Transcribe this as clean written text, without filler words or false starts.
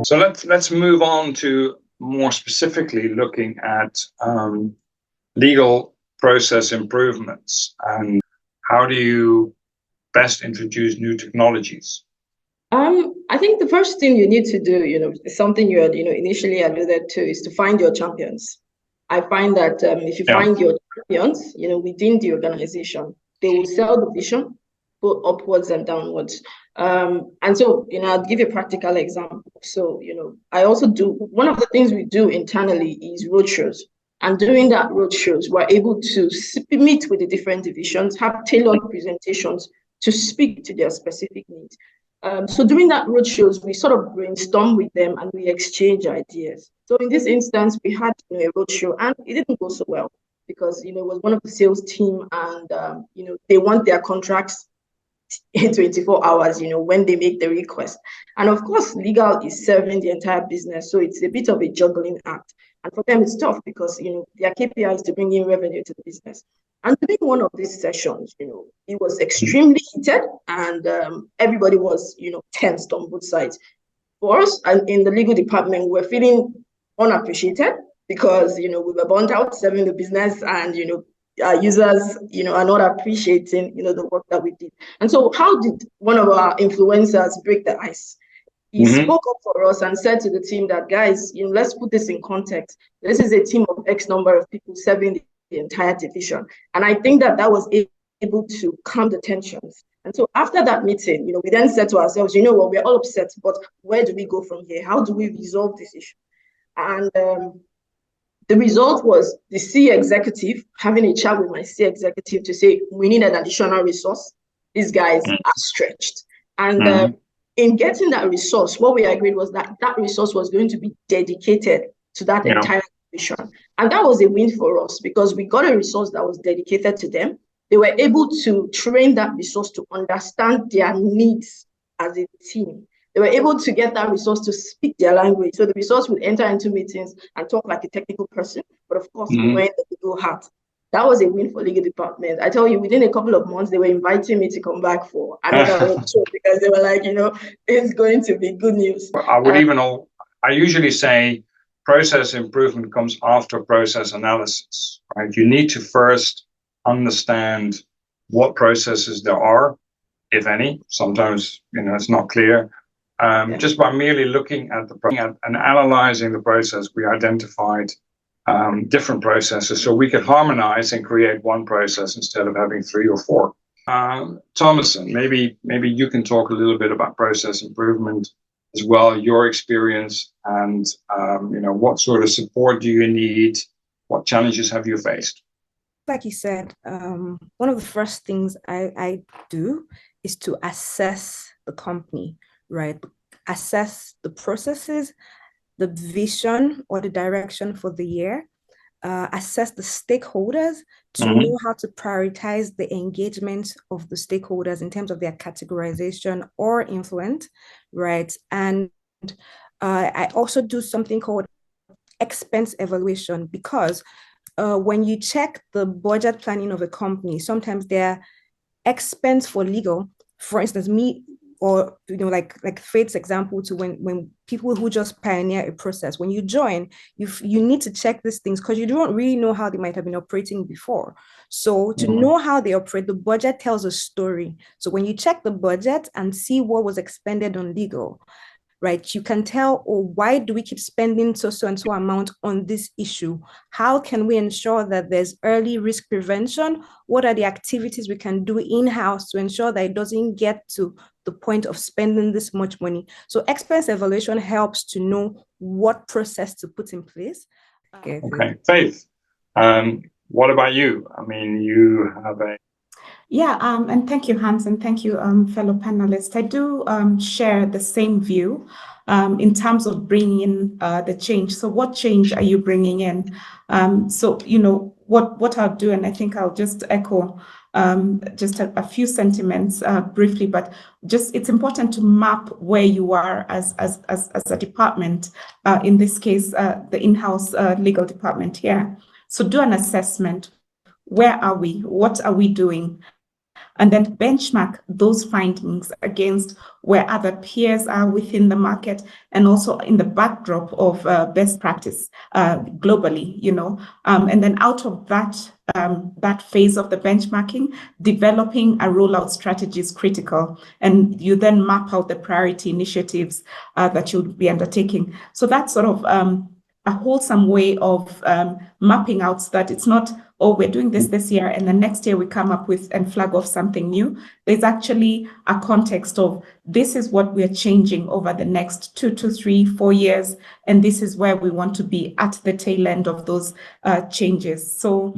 So let's move on to more specifically looking at legal process improvements and how do you best introduce new technologies? I think the first thing you need to do, is something you had, initially alluded to, is to find your champions. I find that if you find your champions, within the organization, they will sell the vision, both upwards and downwards. And so, I'll give you a practical example. So, I also do, one of the things we do internally is roadshows. And during that roadshows, we're able to meet with the different divisions, have tailored presentations to speak to their specific needs. So during that roadshows, we sort of brainstorm with them and we exchange ideas. So in this instance, we had a roadshow and it didn't go so well because, it was one of the sales team and, they want their contracts in 24 hours, when they make the request. And of course, legal is serving the entire business. So it's a bit of a juggling act. And for them, it's tough because, their KPI is to bring in revenue to the business. And during one of these sessions, it was extremely heated and everybody was, tensed on both sides. For us, and in the legal department, we're feeling unappreciated because, we were burnt out serving the business and, our users, are not appreciating, the work that we did. And so how did one of our influencers break the ice? He spoke up for us and said to the team that, guys, let's put this in context. This is a team of X number of people serving the entire division. And I think that was able to calm the tensions. And so after that meeting, we then said to ourselves, we're all upset, but where do we go from here? How do we resolve this issue? And the result was the C executive having a chat with my C executive to say, we need an additional resource. These guys are stretched. And in getting that resource, what we agreed was that resource was going to be dedicated to that entire division. And that was a win for us because we got a resource that was dedicated to them. They were able to train that resource to understand their needs as a team. They were able to get that resource to speak their language. So the resource would enter into meetings and talk like a technical person, but of course, wearing the legal hat. That was a win for legal department. I tell you, within a couple of months, they were inviting me to come back for another show because they were like, it's going to be good news. I usually say process improvement comes after process analysis, right? You need to first understand what processes there are, if any. Sometimes, it's not clear. Just by merely looking at and analyzing the process, we identified different processes so we could harmonize and create one process instead of having 3 or 4. Tomisin, maybe you can talk a little bit about process improvement as well, your experience and what sort of support do you need? What challenges have you faced? Like you said, one of the first things I do is to assess the company, right? Assess the processes, the vision or the direction for the year, assess the stakeholders to know how to prioritize the engagement of the stakeholders in terms of their categorization or influence, right? And I also do something called expense evaluation because when you check the budget planning of a company, sometimes their expense for legal, for instance, or like Faith's example to when people who just pioneer a process, when you join, you need to check these things because you don't really know how they might have been operating before. So to know how they operate, the budget tells a story. So when you check the budget and see what was expended on legal, right, you can tell, why do we keep spending so and so amount on this issue? How can we ensure that there's early risk prevention? What are the activities we can do in-house to ensure that it doesn't get to the point of spending this much money? So expense evaluation helps to know what process to put in place. Okay, Faith, what about you? I mean, you have a... Yeah, and thank you, Hans, and thank you, fellow panelists. I do share the same view in terms of bringing in the change. So what change are you bringing in? So, what I'll do, and I think I'll just echo just a few sentiments briefly, but just it's important to map where you are as a department, in this case, the in-house legal department here. So do an assessment. Where are we? What are we doing? and then benchmark those findings against where other peers are within the market, and also in the backdrop of best practice globally, and then out of that phase of the benchmarking, developing a rollout strategy is critical, and you then map out the priority initiatives that you'll be undertaking. So that's sort of a wholesome way of mapping out so that it's not, oh, we're doing this year, and the next year we come up with and flag off something new. There's actually a context of, this is what we're changing over the next 2 to 3, 4 years, and this is where we want to be at the tail end of those changes. So